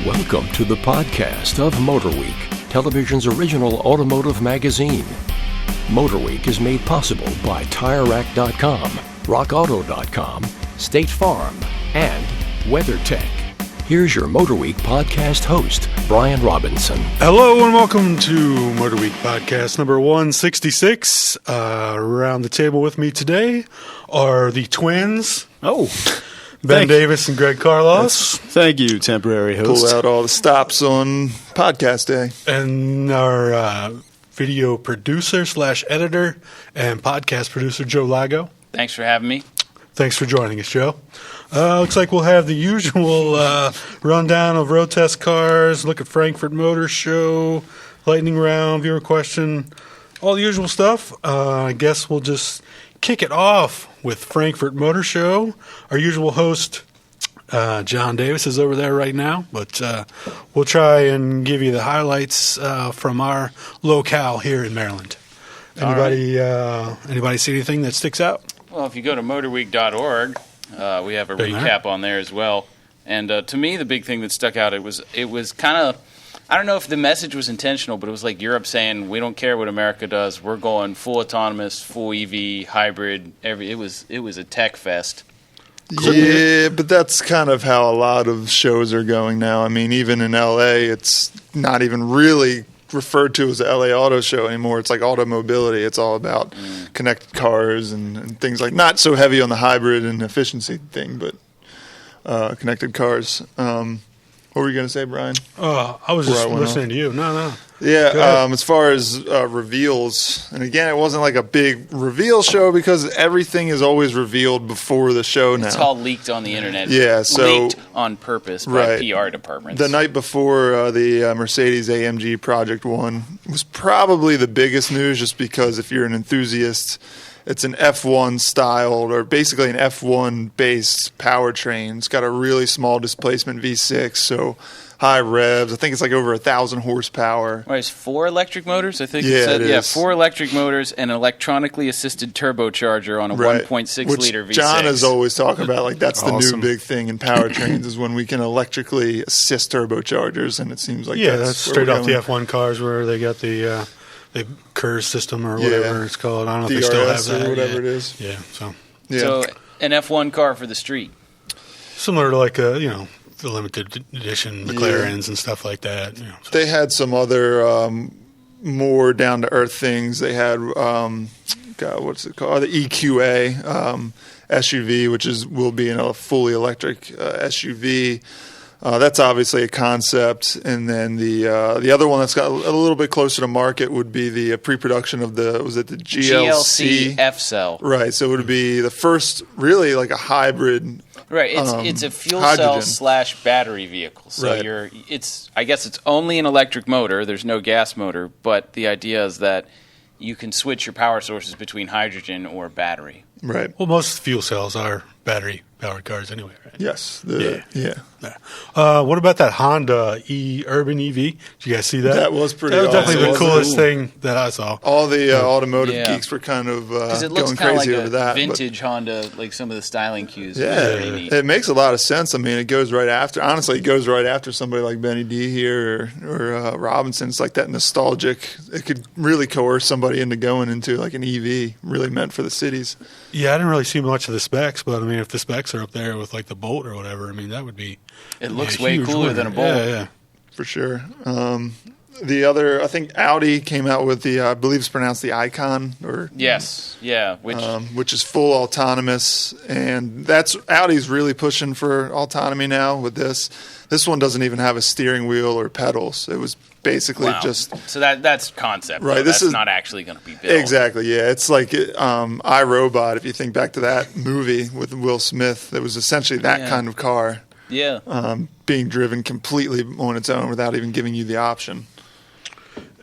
Welcome to the podcast of MotorWeek, television's original automotive magazine. MotorWeek is made possible by TireRack.com, RockAuto.com, State Farm, and WeatherTech. Here's your MotorWeek podcast host, Brian Robinson. Hello and welcome to MotorWeek Podcast number 166. Around the table with me today are the twins. Ben Davis and Greg Carlos. Thank you, temporary host. Pull out all the stops on podcast day. And our video producer / editor and podcast producer, Joe Lago. Thanks for having me. Thanks for joining us, Joe. Looks like we'll have the usual rundown of road test cars, look at Frankfurt Motor Show, lightning round, viewer question, all the usual stuff. I guess we'll just kick it off with Frankfurt Motor Show. Our usual host, John Davis, is over there right now, but we'll try and give you the highlights from our locale here in Maryland. Anybody see anything that sticks out? Well, if you go to motorweek.org, we have a recap on there as well. And to me, the big thing that stuck out, it was kind of, I don't know if the message was intentional, but it was like Europe saying, we don't care what America does. We're going full autonomous, full EV, hybrid. It was a tech fest. Yeah, but that's kind of how a lot of shows are going now. I mean, even in LA, it's not even really referred to as the LA Auto Show anymore. It's like auto mobility. It's all about connected cars and things like, not so heavy on the hybrid and efficiency thing, but connected cars. What were you going to say, Brian? I was just listening to you. No. Yeah, as far as reveals, and again, it wasn't like a big reveal show because everything is always revealed before the show now. It's all leaked on the internet. Yeah, so leaked on purpose by PR departments. The night before the Mercedes AMG Project 1 was probably the biggest news just because if you're an enthusiast, it's an F1 styled or basically an F1 based powertrain. It's got a really small displacement V6, so high revs. I think it's like over 1,000 horsepower. Right, it's 4 electric motors, I think. Yeah, it is. 4 electric motors and an electronically assisted turbocharger on a 1.6 liter V6. John is always talking about, like that's the new big thing in powertrains is when we can electrically assist turbochargers, and it seems like that's straight off the F1 cars where they got the KERS system or whatever it's called. I don't know if they still have that. Or whatever it is. Yeah, so an F1 car for the street. Similar to like the limited edition McLarens and stuff like that. They had some other more down to earth things. They had what's it called? The EQA SUV, which will be in a fully electric SUV. That's obviously a concept, and then the other one that's got a little bit closer to market would be the pre-production of the GLC F-Cell. Right, so it would be the first really like a hybrid. Right, it's a fuel hydrogen cell / battery vehicle. So I guess it's only an electric motor. There's no gas motor, but the idea is that you can switch your power sources between hydrogen or battery. Right. Well, most fuel cells are battery-powered cars anyway, right? Yes. What about that Honda Urban EV? Did you guys see that? That was pretty That was awesome. definitely the coolest thing that I saw. All the automotive geeks were kind of going crazy over that. Vintage Honda, like some of the styling cues. Yeah, it makes a lot of sense. I mean, it goes right after somebody like Benny D here or Robinson. It's like that nostalgic. It could really coerce somebody into going into like an EV, really meant for the cities. Yeah, I didn't really see much of the specs, but I mean, if the specs are up there with like the Bolt or whatever, I mean, that would be. It looks way cooler than a Bolt. Yeah, for sure. The other, I think Audi came out with the, I believe it's pronounced the Icon, or which is full autonomous, and that's Audi's really pushing for autonomy now with this. This one doesn't even have a steering wheel or pedals. It was basically just so that's concept, right? Though. That's not actually going to be built. Exactly. Yeah, it's like iRobot. If you think back to that movie with Will Smith, it was essentially that kind of car. Yeah. Being driven completely on its own without even giving you the option.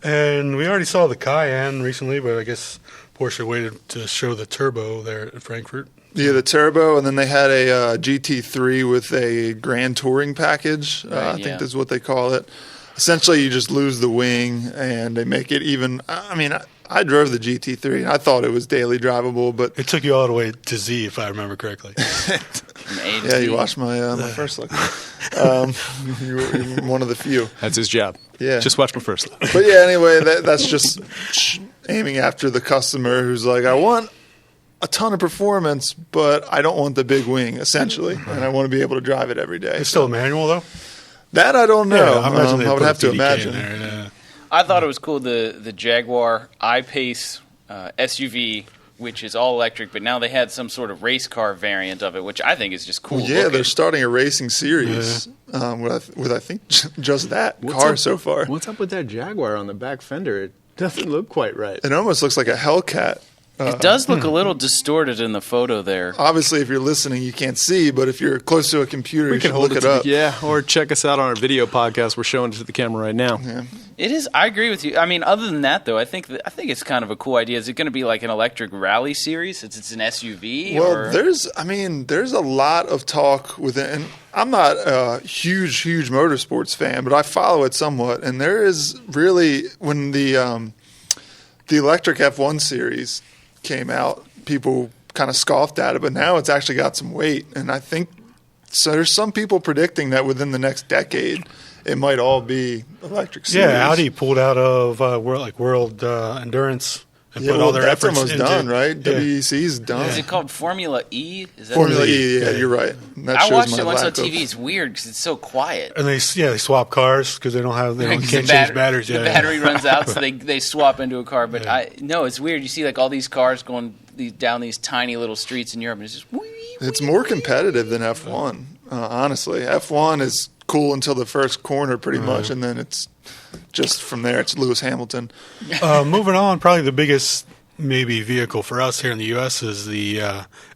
And we already saw the Cayenne recently, but I guess Porsche waited to show the turbo there at Frankfurt. Yeah, the turbo, and then they had a GT3 with a Grand Touring package. I think that's what they call it. Essentially, you just lose the wing, and they make it even. I mean, I drove the GT3, and I thought it was daily drivable, but it took you all the way to Z, if I remember correctly. Yeah, you watched my my first look. You're one of the few. That's his job. Yeah. Just watch my first lap. But yeah, anyway, that's just aiming after the customer who's like, I want a ton of performance, but I don't want the big wing, essentially, and I want to be able to drive it every day. It's still a manual, though? That I don't know. Yeah, I imagine I would have to imagine. There, yeah. I thought it was cool, the Jaguar I-Pace SUV, which is all electric, but now they had some sort of race car variant of it, which I think is just cool. Well, yeah, looking. they're starting a racing series with I think just that car so far. What's up with that Jaguar on the back fender? It doesn't look quite right. It almost looks like a Hellcat. It does look a little distorted in the photo there. Obviously, if you're listening, you can't see, but if you're close to a computer, you can look it up. Yeah, or check us out on our video podcast. We're showing it to the camera right now. Yeah. It is. I agree with you. I mean, other than that, though, I think it's kind of a cool idea. Is it going to be like an electric rally series since it's an SUV? Well, there's a lot of talk with it, and I'm not a huge motorsports fan, but I follow it somewhat. And there is really, when the electric F1 series came out, people kind of scoffed at it, but now it's actually got some weight, and I think so. There's some people predicting that within the next decade, it might all be electric series. Yeah, Audi pulled out of World Endurance and put all their that's efforts almost into done, right? Yeah. WEC's done. Is it called Formula E? Is that Formula E? Yeah, you're right. That I shows watched my it once on lack of- TV. It's weird because it's so quiet. And they swap cars because they can't change batteries. The battery runs out, so they swap into a car. But it's weird. You see like all these cars going down these tiny little streets in Europe, and it's just It's more competitive than F1, honestly. F1 is cool until the first corner pretty much, and then it's just from there, it's Lewis Hamilton. Moving on, probably the biggest maybe vehicle for us here in the U.S. is the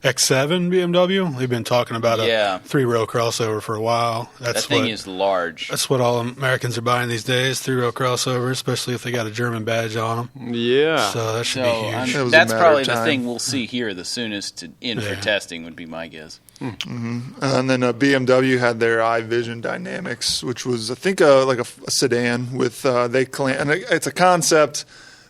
X7 BMW. They've been talking about a three-row crossover for a while. That thing is large. That's what all Americans are buying these days, three-row crossover, especially if they got a German badge on them. Yeah. So that should be huge. That's probably the thing we'll see here the soonest for testing would be my guess. Mm-hmm. And then BMW had their iVision Dynamics, which was, I think, like a sedan with and it's a concept,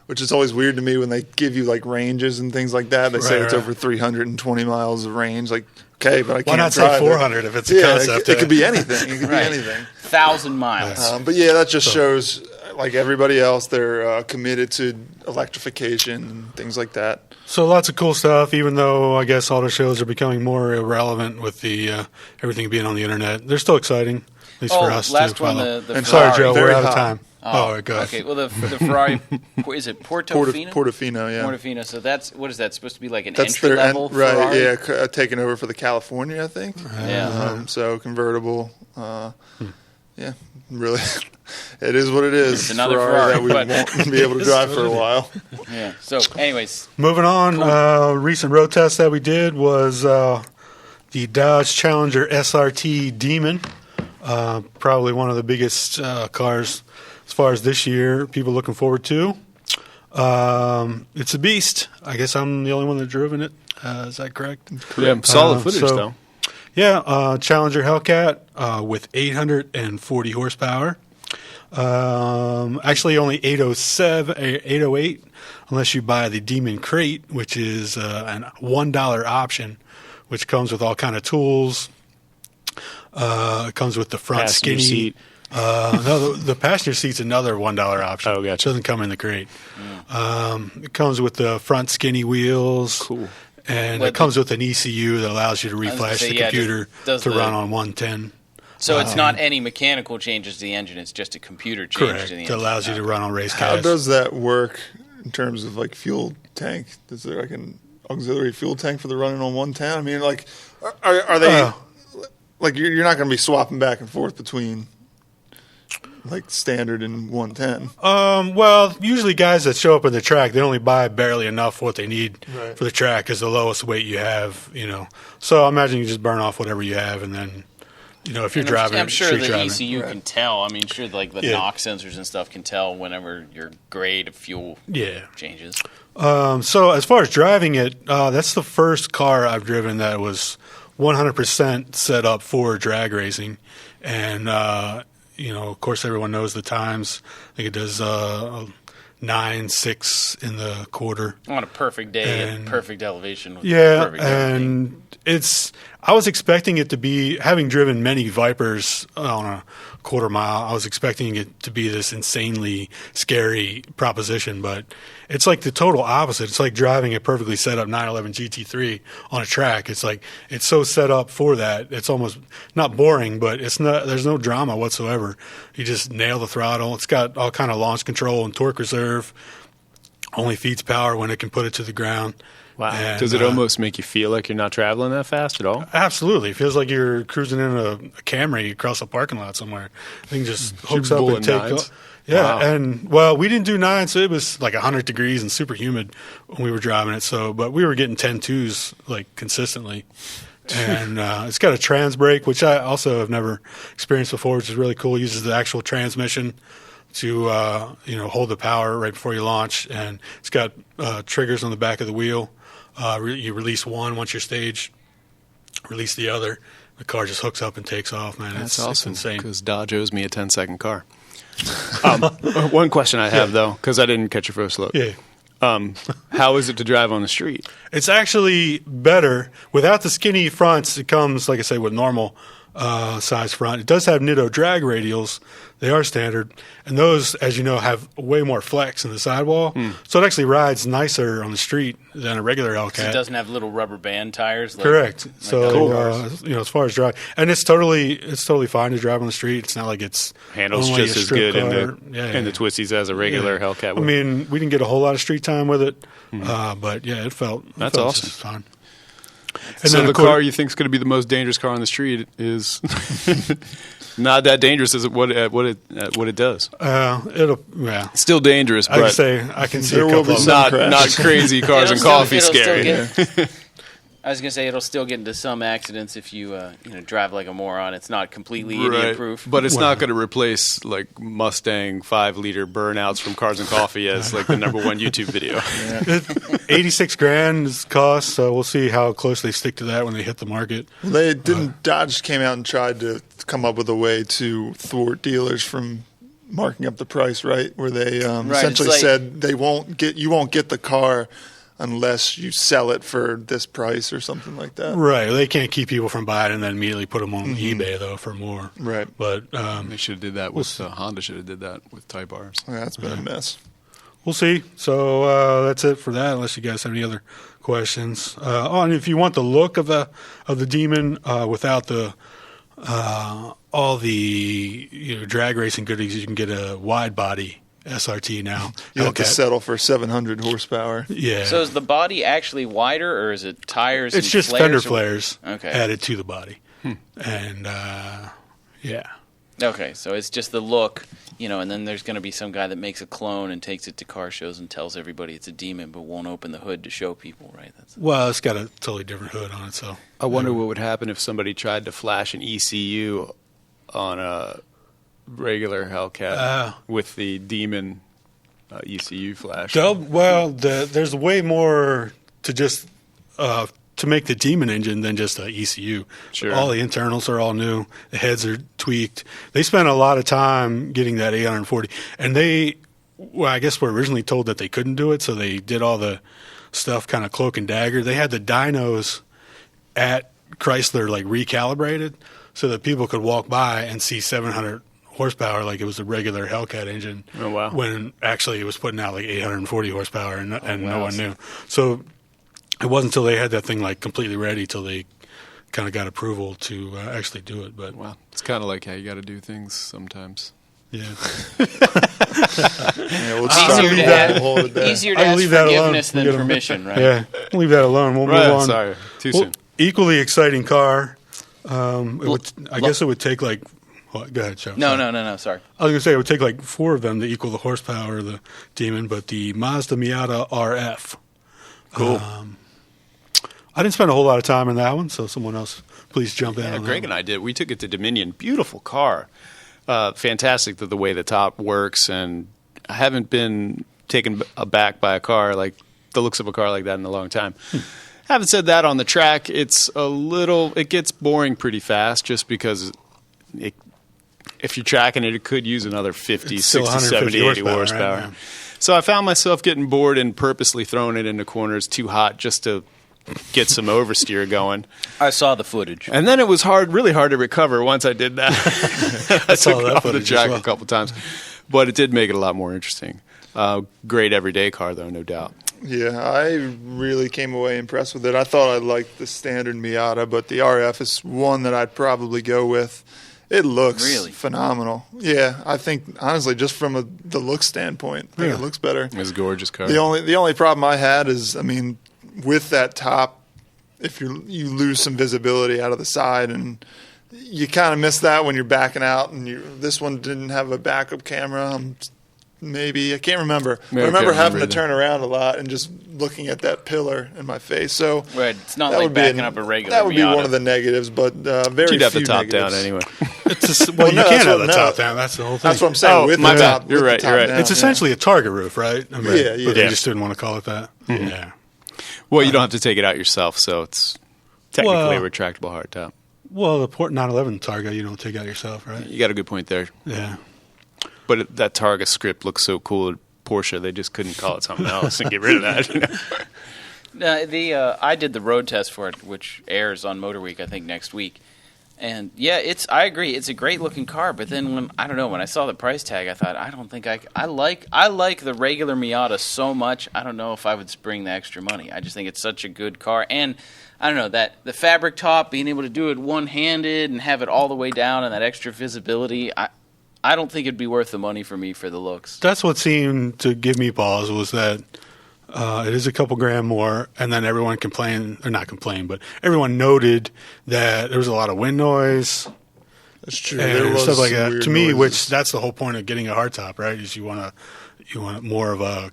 which is always weird to me when they give you like ranges and things like that. They say it's over 320 miles of range. Like, okay, but I can't. Why not drive say 400 if it's a concept? It could be anything. It could be anything. 1,000 miles. But yeah, that just shows, like everybody else, they're committed to electrification and things like that. So lots of cool stuff, even though I guess auto shows are becoming more irrelevant with the everything being on the internet. They're still exciting, at least for us last to follow. one, the Sorry, Joe, we're out of hot. time. Oh, go ahead. okay. Well, the Ferrari, is it Portofino? Portofino, yeah. Portofino. So what is that supposed to be, like an That's entry their level Ferrari? right? Yeah, taking over for the California, I think. Yeah. So convertible. Yeah, really, it is what it is. It's another Ferrari Ferrari, that we won't be able to drive for a while. Yeah. So, anyways, Moving on, recent road test that we did was the Dodge Challenger SRT Demon. Probably one of the biggest cars as far as this year. People looking forward to. It's a beast. I guess I'm the only one that driven it. Is that correct? Yeah, solid footage though. Yeah, Challenger Hellcat with 840 horsepower. Actually, only 808 unless you buy the Demon Crate, which is an $1 option, which comes with all kind of tools. It comes with the front Passenger skinny seat. No, the passenger seat's another $1 option. Oh, gotcha. It doesn't come in the crate. It comes with the front skinny wheels. Cool. And it comes with an ECU that allows you to reflash the computer to run on 110. So it's not any mechanical changes to the engine; it's just a computer change Correct. to the It engine. allows you to run on race How cars. does that work in terms of like fuel tank? Is there like an auxiliary fuel tank for the running on 110? I mean, like, are they like you're not going to be swapping back and forth between like standard and 110? Well, usually guys that show up in the track, they only buy barely enough what they need for the track is the lowest weight you have, So I imagine you just burn off whatever you have, and then, if you're driving, I'm sure street the driving. ECU can tell. I mean, sure, like the NOx sensors and stuff can tell whenever your grade of fuel changes. So as far as driving it, that's the first car I've driven that was 100% set up for drag racing, and of course, everyone knows the times. I think it does 9.6 in the quarter. On a perfect day at perfect elevation. With Yeah, perfect and I was expecting it to be, having driven many Vipers on a quarter mile, I was expecting it to be this insanely scary proposition, but it's like the total opposite. It's like driving a perfectly set up 911 GT3 on a track. It's like, it's so set up for that. It's almost not boring, but there's no drama whatsoever. You just nail the throttle. It's got all kind of launch control and torque reserve. Only feeds power when it can put it to the ground. Wow. And, does it almost make you feel like you're not traveling that fast at all? Absolutely. It feels like you're cruising in a Camry across a parking lot somewhere. The thing just hooks up and takes off. Yeah, wow. And, well, we didn't do 9, so it was like 100 degrees and super humid when we were driving it. But we were getting 10.2s, like, consistently. And it's got a trans brake, which I also have never experienced before, which is really cool. It uses the actual transmission to hold the power right before you launch. And it's got triggers on the back of the wheel. You release one once you're staged, release the other. The car just hooks up and takes off, man. That's awesome. It's insane. Because Dodge owes me a 10-second car. One question I have, though, because I didn't catch your first look. Yeah. How is it to drive on the street? It's actually better. Without the skinny fronts, it comes, like I say, with normal size front. It does have Nitto drag radials. They are standard. And those, as you know, have way more flex in the sidewall. So it actually rides nicer on the street than a regular Hellcat. So it doesn't have little rubber band tires? Correct. Like so, as far as drive. And it's totally fine to drive on the street. It's not like it's handles only just a as strip good car. in the twisties as a regular Hellcat would. I mean, we didn't get a whole lot of street time with it. But, yeah, it felt awesome. just fine. And so the car you think is going to be the most dangerous car on the street is not that dangerous as what it does. Still dangerous, but I can see a couple of not crazy cars and coffee scary. I was going to say it'll still get into some accidents if you drive like a moron. It's not completely idiot-proof. But it's not going to replace like Mustang 5-liter burnouts from Cars and Coffee as like the #1 YouTube video. $86,000 is cost, so we'll see how close they stick to that when they hit the market. Well, they didn't. Dodge came out and tried to come up with a way to thwart dealers from marking up the price, right? Where they essentially said you won't get the car unless you sell it for this price or something like that. Right. They can't keep people from buying it and then immediately put them on eBay, though, for more. Right. But they should have did that with Honda should have did that with Type Rs. Yeah, that's been a mess. We'll see. So that's it for that, unless you guys have any other questions. And if you want the look of the Demon without the all the drag racing goodies, you can get a wide body SRT now. You have to settle for 700 horsepower. Yeah. So is the body actually wider, or is it tires? It's just fender flares added to the body, and yeah. Okay, so it's just the look, and then there's going to be some guy that makes a clone and takes it to car shows and tells everybody it's a Demon, but won't open the hood to show people, right? Well, it's got a totally different hood on it, so. I wonder what would happen if somebody tried to flash an ECU on a regular Hellcat with the Demon ECU flash. There's way more to just to make the Demon engine than just an ECU. Sure. All the internals are all new. The heads are tweaked. They spent a lot of time getting that 840, and I guess were originally told that they couldn't do it, so they did all the stuff kind of cloak and dagger. They had the dynos at Chrysler like recalibrated so that people could walk by and see 700 horsepower like it was a regular Hellcat engine. Oh, wow. When actually it was putting out like 840 horsepower and no one knew. So it wasn't until they had that thing like completely ready till they kind of got approval to actually do it. But wow, it's kind of like how you got to do things sometimes. Yeah. Easier to ask forgiveness than permission, right? Yeah, leave that alone. We'll move on. Sorry, too soon. Equally exciting car. I guess it would take like. Well, go ahead, Joe. No, sorry. I was going to say it would take like 4 of them to equal the horsepower of the Demon, but the Mazda Miata RF. Cool. I didn't spend a whole lot of time in that one, so someone else please jump in. Yeah, Greg and I did. We took it to Dominion. Beautiful car. Fantastic the way the top works, and I haven't been taken aback by a car like the looks of a car like that in a long time. Having said that, on the track, it gets boring pretty fast just because if you're tracking it, it could use another 50, 60, 70, 80 horsepower. Right? So I found myself getting bored and purposely throwing it into corners too hot just to get some oversteer going. I saw the footage. And then it was really hard to recover once I did that. I saw took that it off the footage track as well. a couple times. But it did make it a lot more interesting. Great everyday car, though, no doubt. Yeah, I really came away impressed with it. I thought I liked the standard Miata, but the RF is one that I'd probably go with. It looks Really? phenomenal. Yeah, I think, honestly, just from the look standpoint, I think it looks better. It was a gorgeous car. The only problem I had is, I mean, with that top, if you lose some visibility out of the side, and you kind of miss that when you're backing out. And this one didn't have a backup camera. Maybe I can't remember. I remember having to turn around a lot and just looking at that pillar in my face. So Right, it's not like backing up a regular That would be Miata. one of the negatives, but very You'd have few the top negatives. down anyway. Well, you no, can't that's have what- the no. top down. That's the whole thing. That's what I'm saying. Oh, with my the bad. top, You're with the right, top you're right. down, It's essentially a target roof, right? I mean, Yeah, but they yeah. just didn't want to call it that. Yeah. Well, you don't have to take it out yourself, so it's technically Well- a retractable hardtop. Well, the Port 911 Targa, you don't take out yourself, right? You got a good point there. Yeah. But that Targa script looks so cool at Porsche, they just couldn't call it something else and get rid of that. You know? I did the road test for it, which airs on MotorWeek, I think, next week. And yeah, I agree. It's a great looking car, but then when I saw the price tag, I thought, I don't think I like the regular Miata so much. I don't know if I would spring the extra money. I just think it's such a good car, and I don't know that the fabric top, being able to do it one handed and have it all the way down and that extra visibility. I don't think it'd be worth the money for me for the looks. That's what seemed to give me pause was that it is a couple grand more, and then everyone but everyone noted that there was a lot of wind noise That's true. There and was stuff like some that. weird To me, noises. which that's the whole point of getting a hardtop, right? Is you want more of a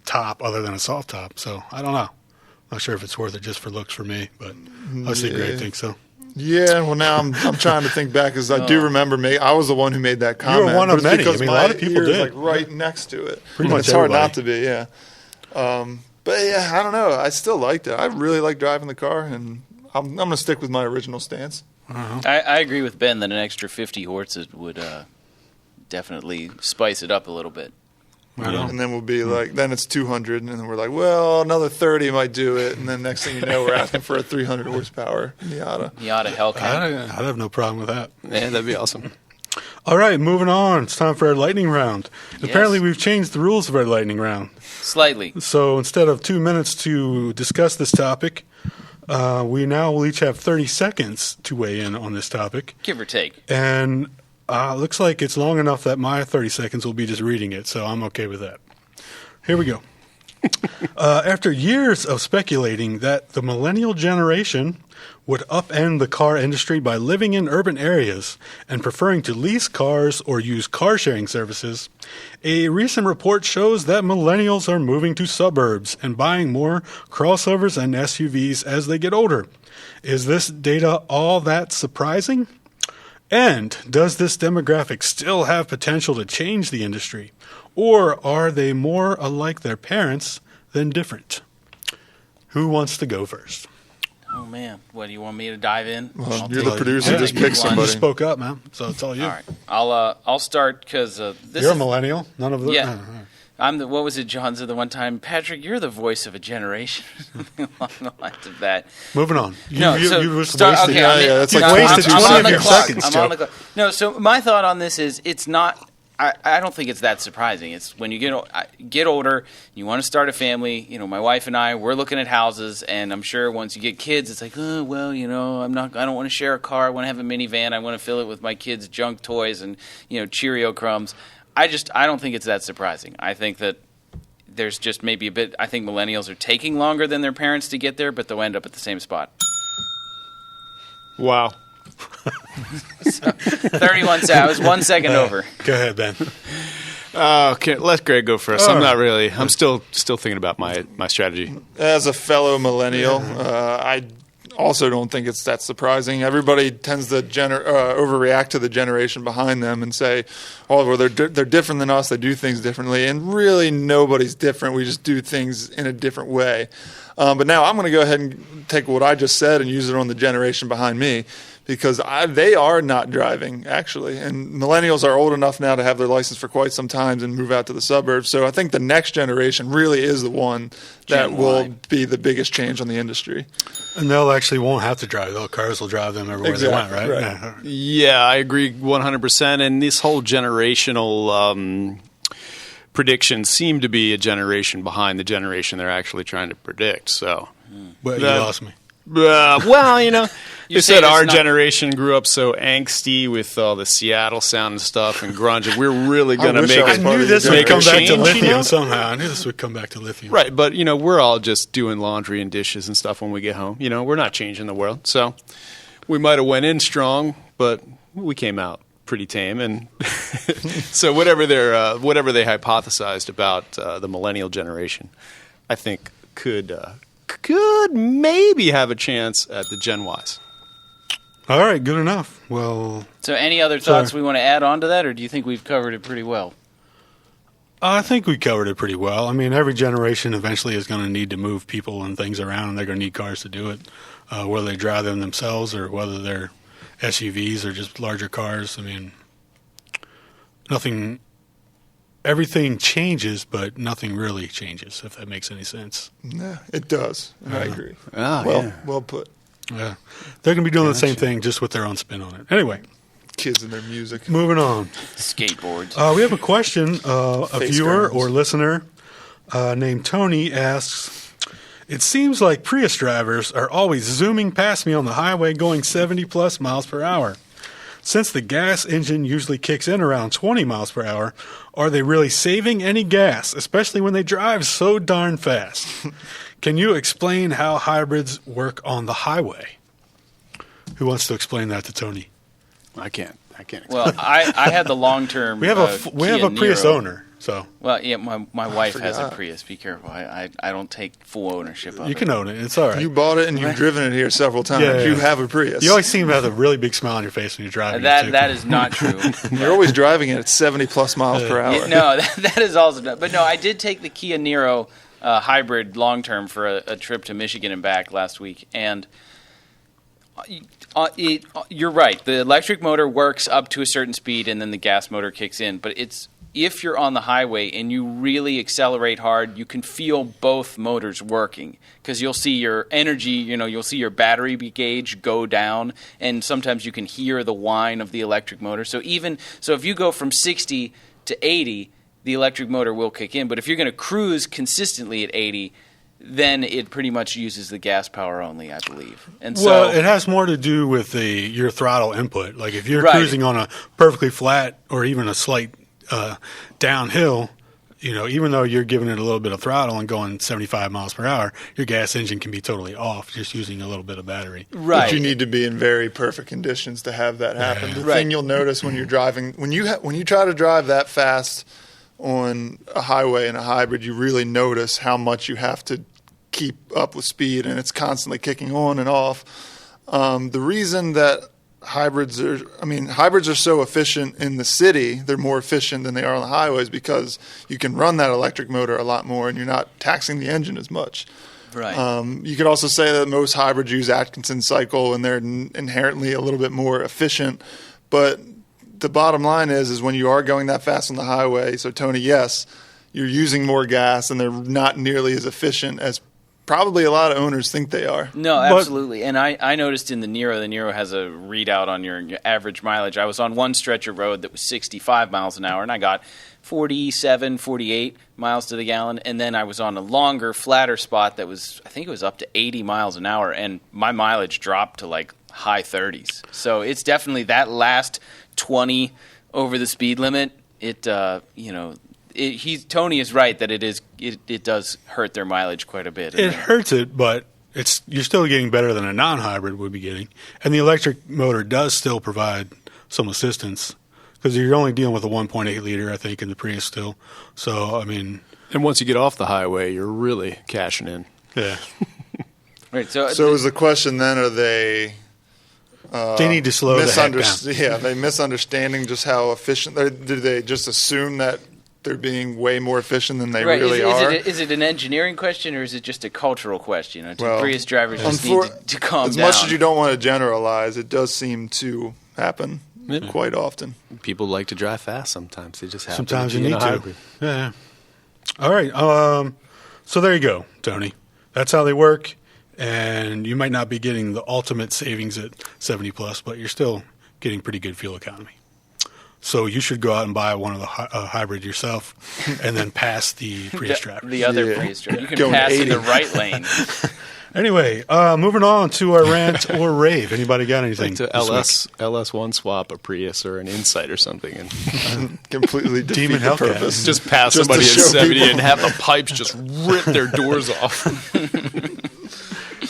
top other than a soft top. So I don't know. Not sure if it's worth it just for looks for me, but obviously Greg thinks so. Yeah, well, now I'm trying to think back because I do remember I was the one who made that comment. were one of but it's many. because I mean, a my lot of people ear is, did. like right next to it. Pretty much It's hard everybody. not to be, yeah. But yeah, I don't know. I still liked it. I really like driving the car, and I'm going to stick with my original stance. I agree with Ben that an extra 50 horses would definitely spice it up a little bit. And then we'll be like, then it's 200, and then we're like, well, another 30 might do it. And then next thing you know, we're asking for a 300 horsepower Miata. Miata Hellcat. I'd have no problem with that. Yeah, that'd be awesome. All right, moving on. It's time for our lightning round. Yes. Apparently, we've changed the rules of our lightning round. Slightly. So instead of 2 minutes to discuss this topic, we now will each have 30 seconds to weigh in on this topic. Give or take. And looks like it's long enough that my 30 seconds will be just reading it, so I'm okay with that. Here we go. After years of speculating that the millennial generation would upend the car industry by living in urban areas and preferring to lease cars or use car-sharing services, a recent report shows that millennials are moving to suburbs and buying more crossovers and SUVs as they get older. Is this data all that surprising? And does this demographic still have potential to change the industry? Or are they more alike their parents than different? Who wants to go first? Oh, man. What, do you want me to dive in? Well, I'll you're take the it. producer. Yeah, Just you pick want- somebody. You spoke up, man, so it's all you. All right. I'll start because this You're is a millennial? None of them? Yeah. I'm the, what was it, John said the one time? Patrick, you're the voice of a generation. Something along the lines of that. Moving on. You wasted okay, that's like I'm 22 on the seconds. clock. seconds, I'm Joe. on the clock. No, so my thought on this is it's not. I don't think it's that surprising. It's when you get older, you want to start a family. You know, my wife and I, we're looking at houses, and I'm sure once you get kids, it's like, oh, well, you know, I don't want to share a car. I want to have a minivan. I want to fill it with my kids' junk toys and Cheerio crumbs. I don't think it's that surprising. I think that there's just maybe a bit. I think millennials are taking longer than their parents to get there, but they'll end up at the same spot. Wow. 31 seconds. I was 1 second over. Go ahead, Ben. Okay, let Greg go first. I'm not really. I'm still thinking about my strategy. As a fellow millennial, I also don't think it's that surprising. Everybody tends to overreact to the generation behind them and say, "Oh, well, they're different than us. They do things differently." And really, nobody's different. We just do things in a different way. But now I'm going to go ahead and take what I just said and use it on the generation behind me, because they are not driving, actually. And millennials are old enough now to have their license for quite some time and move out to the suburbs. So I think the next generation really is the one that will be the biggest change on the industry. And they'll actually won't have to drive. Cars will drive them everywhere they want, right? Yeah, I agree 100%. And this whole generational predictions seem to be a generation behind the generation they're actually trying to predict. So, But you lost me. Well, you said our not- generation grew up so angsty with all the Seattle sound and stuff and grunge, and we're really going to wish make I it. was part of This your would come back to change, lithium somehow. I knew this would come back to lithium. Right, but we're all just doing laundry and dishes and stuff when we get home. We're not changing the world. So we might have went in strong, but we came out pretty tame. And so whatever they hypothesized about the millennial generation, I think could maybe have a chance at the Gen Ys. All right, good enough. Well, So any other thoughts we want to add on to that, or do you think we've covered it pretty well? I think we covered it pretty well. I mean, every generation eventually is going to need to move people and things around, and they're going to need cars to do it, whether they drive them themselves or whether they're SUVs or just larger cars. I mean, everything changes, but nothing really changes, if that makes any sense. Yeah, it does. I agree. Well put. Yeah. They're going to be doing the same thing, just with their own spin on it. Anyway, Kids and their music. moving on. Skateboards. We have a question. A Face viewer grinds. or listener named Tony asks, it seems like Prius drivers are always zooming past me on the highway going 70-plus miles per hour. Since the gas engine usually kicks in around 20 miles per hour, are they really saving any gas, especially when they drive so darn fast? Can you explain how hybrids work on the highway? Who wants to explain that to Tony? I can't. Well, I had the long-term We have a Prius owner, so Well, yeah, my wife has a Prius. Be careful. I don't take full ownership of it. you can own it. It's all right. You bought it and you've driven it here several times. Yeah. You have a Prius. You always seem to have a really big smile on your face when you're driving. it, too. That is not true. You're always driving it at 70-plus miles per hour. Yeah, no, that is also not. But no, I did take the Kia Niro hybrid long-term for a trip to Michigan and back last week, and you're right. The electric motor works up to a certain speed, and then the gas motor kicks in. But if you're on the highway and you really accelerate hard, you can feel both motors working because you'll see your energy, you'll see your battery gauge go down, and sometimes you can hear the whine of the electric motor. So if you go from 60 to 80, the electric motor will kick in. But if you're going to cruise consistently at 80, then it pretty much uses the gas power only, I believe. And so, it has more to do with your throttle input. Like if you're Right. cruising on a perfectly flat or even a slight downhill, even though you're giving it a little bit of throttle and going 75 miles per hour, your gas engine can be totally off just using a little bit of battery. right. But you need to be in very perfect conditions to have that happen. Yeah. The Right. thing you'll notice when you're driving, when you try to drive that fast on a highway in a hybrid, you really notice how much you have to keep up with speed, and it's constantly kicking on and off. The reason that hybrids are so efficient in the city, they're more efficient than they are on the highways because you can run that electric motor a lot more and you're not taxing the engine as much. Right. You could also say that most hybrids use Atkinson's cycle and they're inherently a little bit more efficient. But the bottom line is when you are going that fast on the highway, so Tony, yes, you're using more gas and they're not nearly as efficient as probably a lot of owners think they are. No, absolutely. And I noticed in the Niro has a readout on your average mileage. I was on one stretch of road that was 65 miles an hour, and I got 47, 48 miles to the gallon. And then I was on a longer, flatter spot that was, I think it was up to 80 miles an hour, and my mileage dropped to like high 30s. So it's definitely that last 20 over the speed limit. Tony is right that it does hurt their mileage quite a bit. It hurts it, but you're still getting better than a non-hybrid would be getting. And the electric motor does still provide some assistance because you're only dealing with a 1.8 liter, I think, in the Prius still. So, And once you get off the highway, you're really cashing in. Yeah. Right. So is the question then, are they they need to slow the heck down. Yeah, they misunderstanding just how efficient. Do they just assume that they're being way more efficient than they Right. really are. Is it an engineering question or is it just a cultural question? Do Well, Prius drivers just need to calm as down? much as you don't want to generalize, it does seem to happen quite often. People like to drive fast sometimes. They just happen Sometimes to you be in need a to. hybrid. Yeah. All right. So there you go, Tony. That's how they work. And you might not be getting the ultimate savings at 70 plus, but you're still getting pretty good fuel economy. So you should go out and buy one of the hybrid yourself, and then pass the Prius drivers. The other Prius driver. You can Going pass 80. in the right lane. Anyway, moving on to our rant or rave. Anybody got anything? To LS1 swap a Prius or an Insight or something, and Completely defeat Demon the Hellcat. purpose. just pass Just to somebody at show 70 people. and have the pipes just rip their doors off.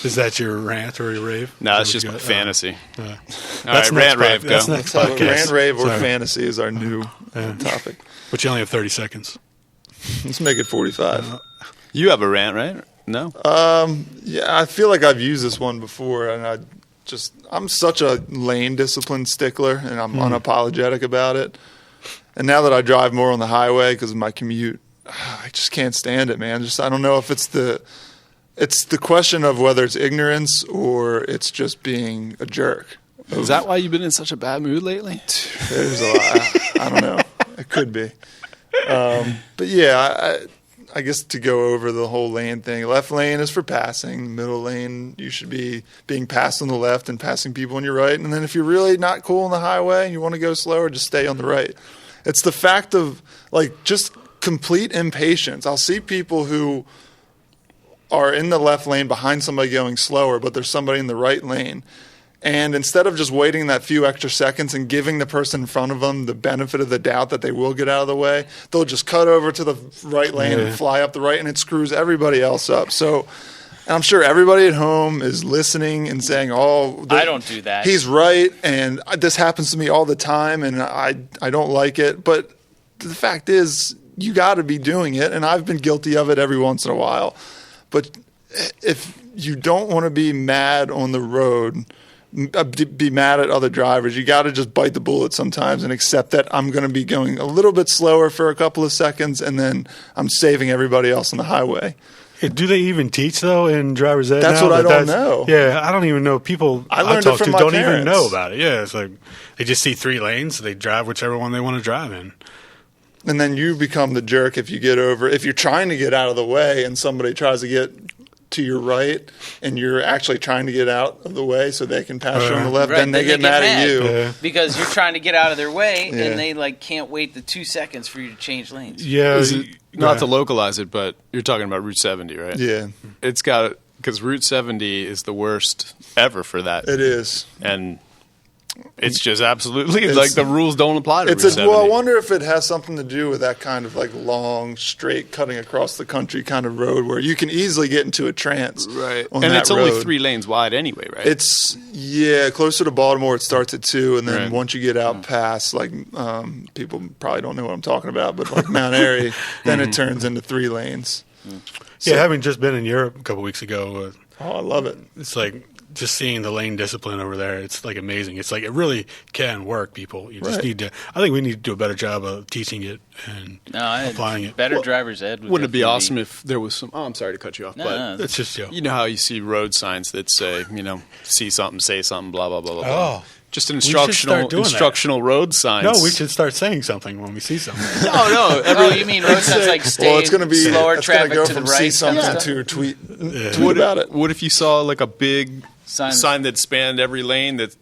Is that your rant or your rave? No, it's Is that just what you got? fantasy. All That's right, next rant rave, go. That's next So podcast. rant, rave, or Sorry. fantasy is our new topic. But you only have 30 seconds. Let's make it 45. You have a rant, right? No? Yeah, I feel like I've used this one before, and I'm such a lane discipline stickler, and I'm unapologetic about it. And now that I drive more on the highway because of my commute, I just can't stand it, man. I don't know if it's the question of whether it's ignorance or it's just being a jerk. Is that why you've been in such a bad mood lately? There's a lot. I don't know. It could be. But yeah, I guess to go over the whole lane thing, left lane is for passing. Middle lane, you should be being passed on the left and passing people on your right. And then if you're really not cool on the highway and you want to go slower, just stay on the right. It's the fact of just complete impatience. I'll see people who are in the left lane behind somebody going slower, but there's somebody in the right lane. And instead of just waiting that few extra seconds and giving the person in front of them the benefit of the doubt that they will get out of the way, they'll just cut over to the right lane and fly up the right, and it screws everybody else up. So and I'm sure everybody at home is listening and saying, I don't do that. He's right, and this happens to me all the time, and I don't like it. But the fact is, you got to be doing it, and I've been guilty of it every once in a while. But if you don't want to be mad on the road, be mad at other drivers, you got to just bite the bullet sometimes and accept that I'm going to be going a little bit slower for a couple of seconds, and then I'm saving everybody else on the highway. Do they even teach, though, in driver's ed? That's now? what I don't know. Yeah, I don't even know. People I learned talk it from to my don't even parents. know about it. Yeah, it's like they just see 3 lanes, they drive whichever one they want to drive in. And then you become the jerk if you're trying to get out of the way and somebody tries to get to your right and you're actually trying to get out of the way so they can pass you on the left, Right, then they get mad at you. Yeah. Because you're trying to get out of their way, Yeah. and they can't wait the 2 seconds for you to change lanes. Yeah, Not to localize it, but you're talking about Route 70, right? Yeah, It's got because Route 70 is the worst ever for that, it is. and it's just absolutely the rules don't apply to Route 70. Well, I wonder if it has something to do with that kind of long, straight, cutting across the country kind of road where you can easily get into a trance. Right, on and that it's only road. 3 lanes wide anyway, right? It's closer to Baltimore. It starts at 2, and then Right. once you get out past people probably don't know what I'm talking about, but Mount Airy, then it turns into 3 lanes. yeah. Having just been in Europe a couple weeks ago, Oh, I love it. it's like just seeing the lane discipline over there. It's amazing. It's it really can work, people. You just Right. need to. I think we need to do a better job of teaching it and applying it. Better driver's ed. Wouldn't it be definitely awesome if there was some? Oh, I'm sorry to cut you off, but It's just you know how you see road signs that say, see something, say something, blah blah blah blah. blah. Oh. Just an should start instructional doing that. road signs. No, we should start saying something when we see something. No. Oh, you mean road signs stay It's going to be slower it's gonna traffic go to the from right? see something Yeah. to tweet What about it. What if you saw a big Signs. sign that spanned every lane that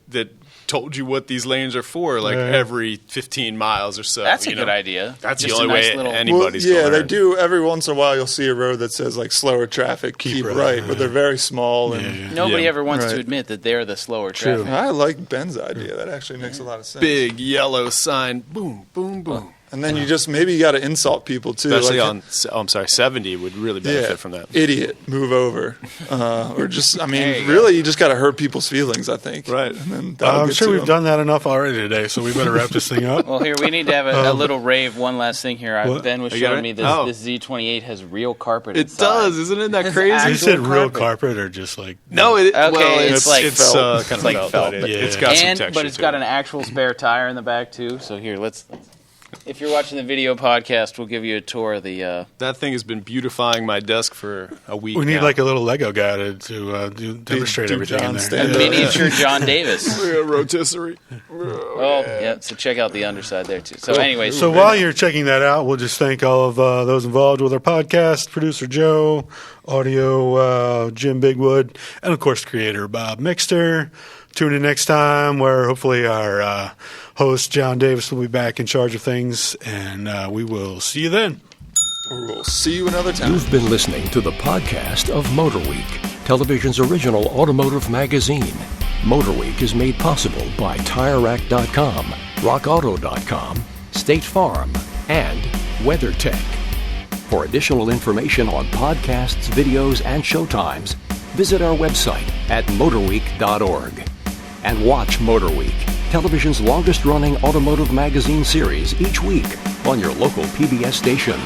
told you what these lanes are for, every 15 miles or so? That's a good idea. That's Just the a only nice way little- anybody's yeah, going they to do. Every once in a while, you'll see a road that says slower traffic, keep right, but they're very small. And Nobody Yeah. ever wants to Right. admit that they're the slower True. traffic. I like Ben's idea. That actually makes a lot of sense. big yellow sign, boom, boom, boom. And then you got to insult people too. Especially on 70 would really benefit from that. Idiot, move over, or just you really, you just got to hurt people's feelings. I think. Right. And then that'll I'm get sure to we've them. done that enough already today, so we better wrap this thing up. Well, here, we need to have a little rave. One last thing here. What? Ben was You got showing it? me this, Oh. this Z28 has real carpet It inside. does, isn't that It's crazy? You actual said real carpet. carpet or just No, it Okay, well, it's like it's felt. kind It's like of felt, but but- it's got some And texture. but it's to got it. an actual spare tire in the back too. So here, let's If you're watching the video podcast, we'll give you a tour of the. That thing has been beautifying my desk for a week. We need now. like a little Lego guy to demonstrate do everything in John there. stand A miniature John Davis. rotisserie. Oh, yeah. So check out the underside there, too. So, anyways. So while you're checking that out, we'll just thank all of those involved with our podcast, producer Joe, audio Jim Bigwood, and of course creator Bob Mixter. Tune in next time where hopefully our host John Davis will be back in charge of things, and we will see you then. We'll see you another time. You've been listening to the podcast of MotorWeek, television's original automotive magazine. MotorWeek is made possible by TireRack.com, RockAuto.com, State Farm, and WeatherTech. For additional information on podcasts, videos, and showtimes, visit our website at MotorWeek.org. And watch MotorWeek, television's longest-running automotive magazine series each week on your local PBS station.